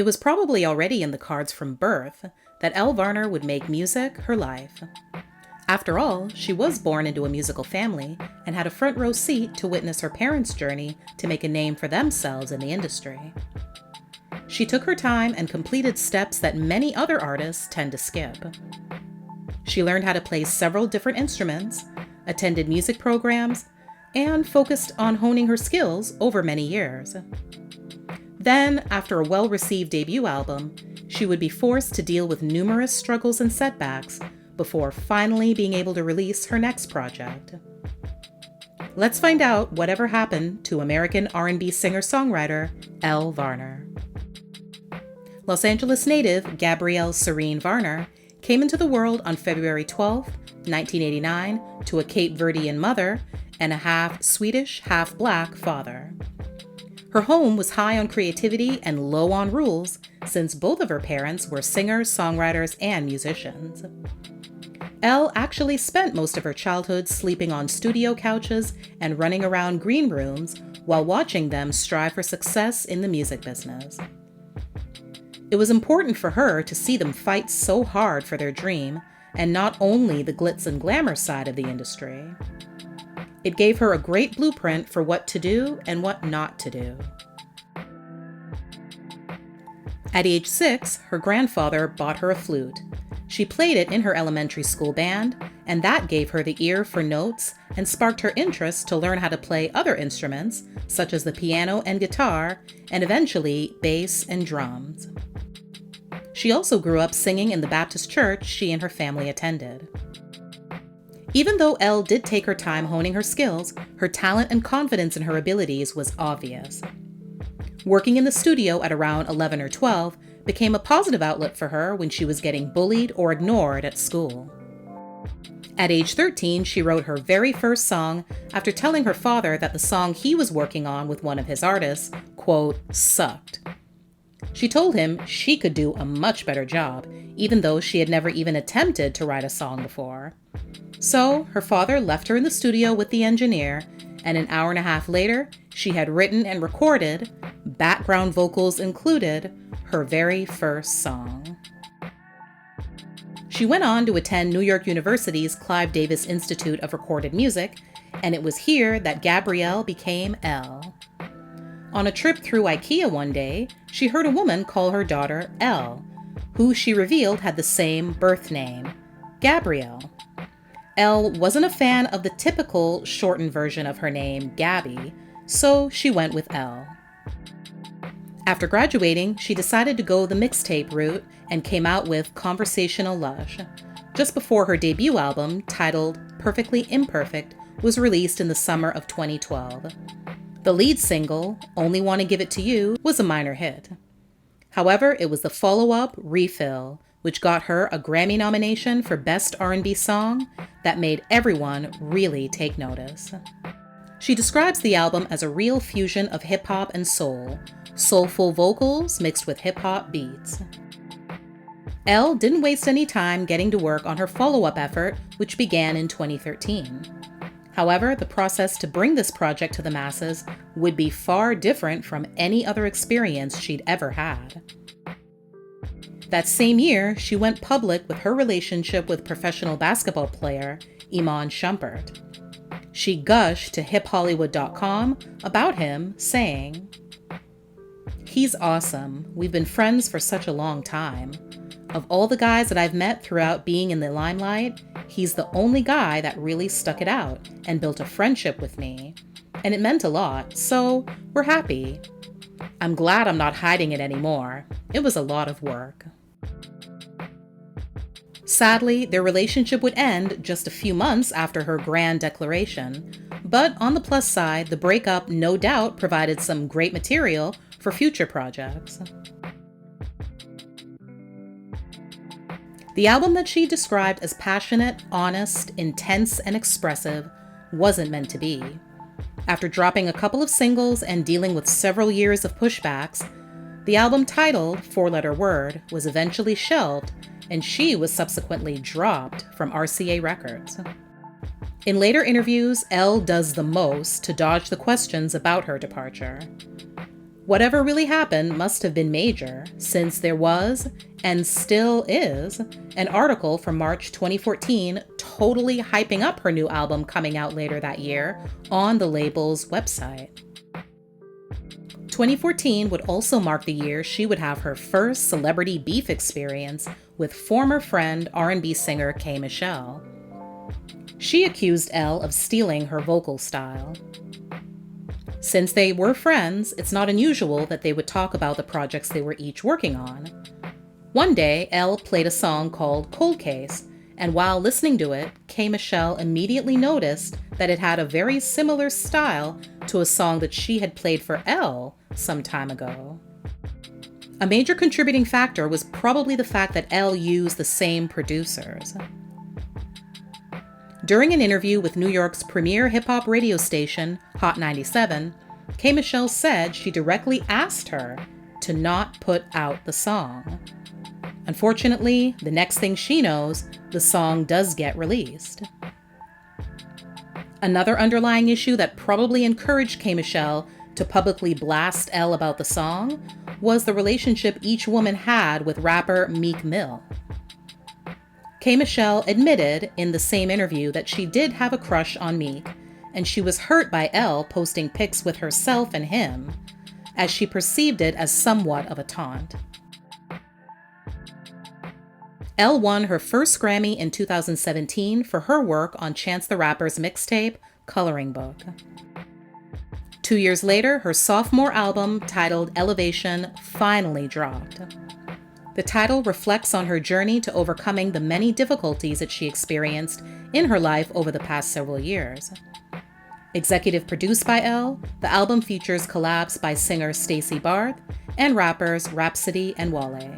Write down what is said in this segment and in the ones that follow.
It was probably already in the cards from birth that Elle Varner would make music her life. After all, she was born into a musical family and had a front row seat to witness her parents' journey to make a name for themselves in the industry. She took her time and completed steps that many other artists tend to skip. She learned how to play several different instruments, attended music programs, and focused on honing her skills over many years. Then, after a well-received debut album, she would be forced to deal with numerous struggles and setbacks before finally being able to release her next project. Let's find out whatever happened to American R&B singer-songwriter Elle Varner. Los Angeles native Gabrielle Serene Varner came into the world on February 12, 1989, to a Cape Verdean mother and a half Swedish, half Black father. Her home was high on creativity and low on rules, since both of her parents were singers, songwriters, and musicians. Elle actually spent most of her childhood sleeping on studio couches and running around green rooms while watching them strive for success in the music business. It was important for her to see them fight so hard for their dream, and not only the glitz and glamour side of the industry. It gave her a great blueprint for what to do and what not to do. At age 6, her grandfather bought her a flute. She played it in her elementary school band, and that gave her the ear for notes and sparked her interest to learn how to play other instruments, such as the piano and guitar, and eventually bass and drums. She also grew up singing in the Baptist church she and her family attended. Even though Elle did take her time honing her skills, her talent and confidence in her abilities was obvious. Working in the studio at around 11 or 12 became a positive outlet for her when she was getting bullied or ignored at school. At age 13, she wrote her very first song after telling her father that the song he was working on with one of his artists, quote, sucked. She told him she could do a much better job, even though she had never even attempted to write a song before. So her father left her in the studio with the engineer, and an hour and a half later, she had written and recorded, background vocals included, her very first song. She went on to attend New York University's Clive Davis Institute of Recorded Music, and it was here that Gabrielle became Elle. On a trip through IKEA one day, she heard a woman call her daughter Elle, who she revealed had the same birth name, Gabrielle. Elle wasn't a fan of the typical shortened version of her name, Gabby, so she went with Elle. After graduating, she decided to go the mixtape route and came out with Conversational Lush, just before her debut album, titled Perfectly Imperfect, was released in the summer of 2012. The lead single, Only Wanna Give It To You, was a minor hit. However, it was the follow-up, Refill, which got her a Grammy nomination for Best R&B Song that made everyone really take notice. She describes the album as a real fusion of hip-hop and soul, soulful vocals mixed with hip-hop beats. Elle didn't waste any time getting to work on her follow-up effort, which began in 2013. However, the process to bring this project to the masses would be far different from any other experience she'd ever had. That same year, she went public with her relationship with professional basketball player Iman Shumpert. She gushed to HipHollywood.com about him, saying, "He's awesome. We've been friends for such a long time. Of all the guys that I've met throughout being in the limelight, he's the only guy that really stuck it out and built a friendship with me. And it meant a lot, so we're happy. I'm glad I'm not hiding it anymore. It was a lot of work." Sadly, their relationship would end just a few months after her grand declaration, but on the plus side, the breakup no doubt provided some great material for future projects. The album that she described as passionate, honest, intense, and expressive wasn't meant to be. After dropping a couple of singles and dealing with several years of pushbacks, the album titled Four-Letter Word was eventually shelved, and she was subsequently dropped from RCA Records. In later interviews, Elle does the most to dodge the questions about her departure. Whatever really happened must have been major, since there was, and still is, an article from March 2014 totally hyping up her new album coming out later that year on the label's website. 2014 would also mark the year she would have her first celebrity beef experience with former friend R&B singer K. Michelle. She accused Elle of stealing her vocal style. Since they were friends, it's not unusual that they would talk about the projects they were each working on. One day, Elle played a song called Cold Case, and while listening to it, K. Michelle immediately noticed that it had a very similar style to a song that she had played for Elle some time ago. A major contributing factor was probably the fact that Elle used the same producers. During an interview with New York's premier hip-hop radio station, Hot 97, K. Michelle said she directly asked her to not put out the song. Unfortunately, the next thing she knows, the song does get released. Another underlying issue that probably encouraged K. Michelle to publicly blast Elle about the song was the relationship each woman had with rapper Meek Mill. K. Michelle admitted in the same interview that she did have a crush on Meek, and she was hurt by Elle posting pics with herself and him, as she perceived it as somewhat of a taunt. Elle won her first Grammy in 2017 for her work on Chance the Rapper's mixtape, Coloring Book. 2 years later, her sophomore album, titled Elevation, finally dropped. The title reflects on her journey to overcoming the many difficulties that she experienced in her life over the past several years. Executive produced by Elle, the album features collabs by singer Stacey Barth and rappers Rhapsody and Wale.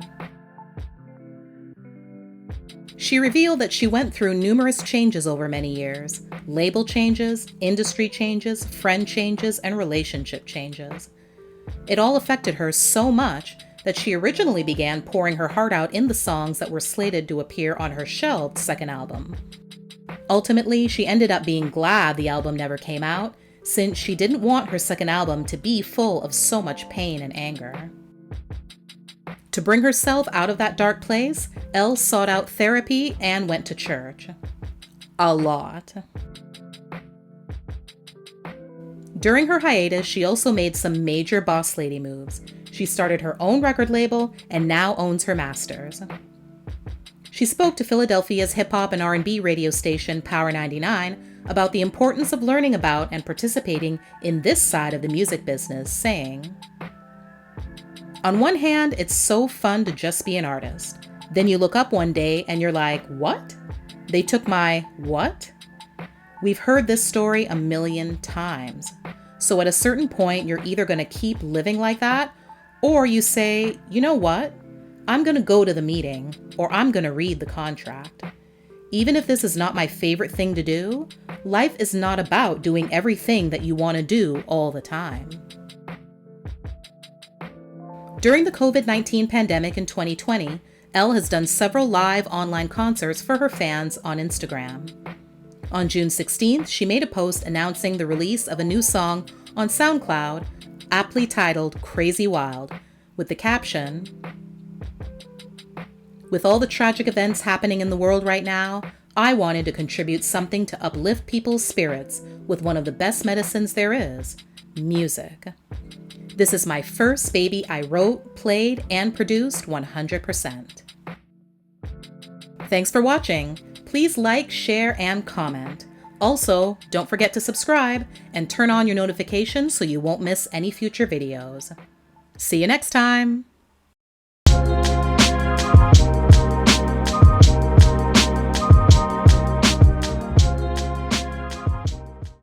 She revealed that she went through numerous changes over many years: label changes, industry changes, friend changes, and relationship changes. It all affected her so much that she originally began pouring her heart out in the songs that were slated to appear on her shelved second album. Ultimately, she ended up being glad the album never came out, since she didn't want her second album to be full of so much pain and anger. To bring herself out of that dark place, Elle sought out therapy and went to church. A lot. During her hiatus, she also made some major boss lady moves. She started her own record label and now owns her masters. She spoke to Philadelphia's hip-hop and R&B radio station Power 99 about the importance of learning about and participating in this side of the music business, saying, "On one hand, it's so fun to just be an artist. Then you look up one day and you're like, what? They took my what? We've heard this story a million times. So at a certain point, you're either going to keep living like that, or you say, you know what? I'm going to go to the meeting, or I'm going to read the contract. Even if this is not my favorite thing to do, life is not about doing everything that you want to do all the time." During the COVID-19 pandemic in 2020, Elle has done several live online concerts for her fans on Instagram. On June 16th, she made a post announcing the release of a new song on SoundCloud, aptly titled Crazy Wild, with the caption, "With all the tragic events happening in the world right now, I wanted to contribute something to uplift people's spirits with one of the best medicines there is, music. This is my first baby I wrote, played, and produced 100%. Thanks for watching. Please like, share, and comment. Also, don't forget to subscribe and turn on your notifications so you won't miss any future videos. See you next time!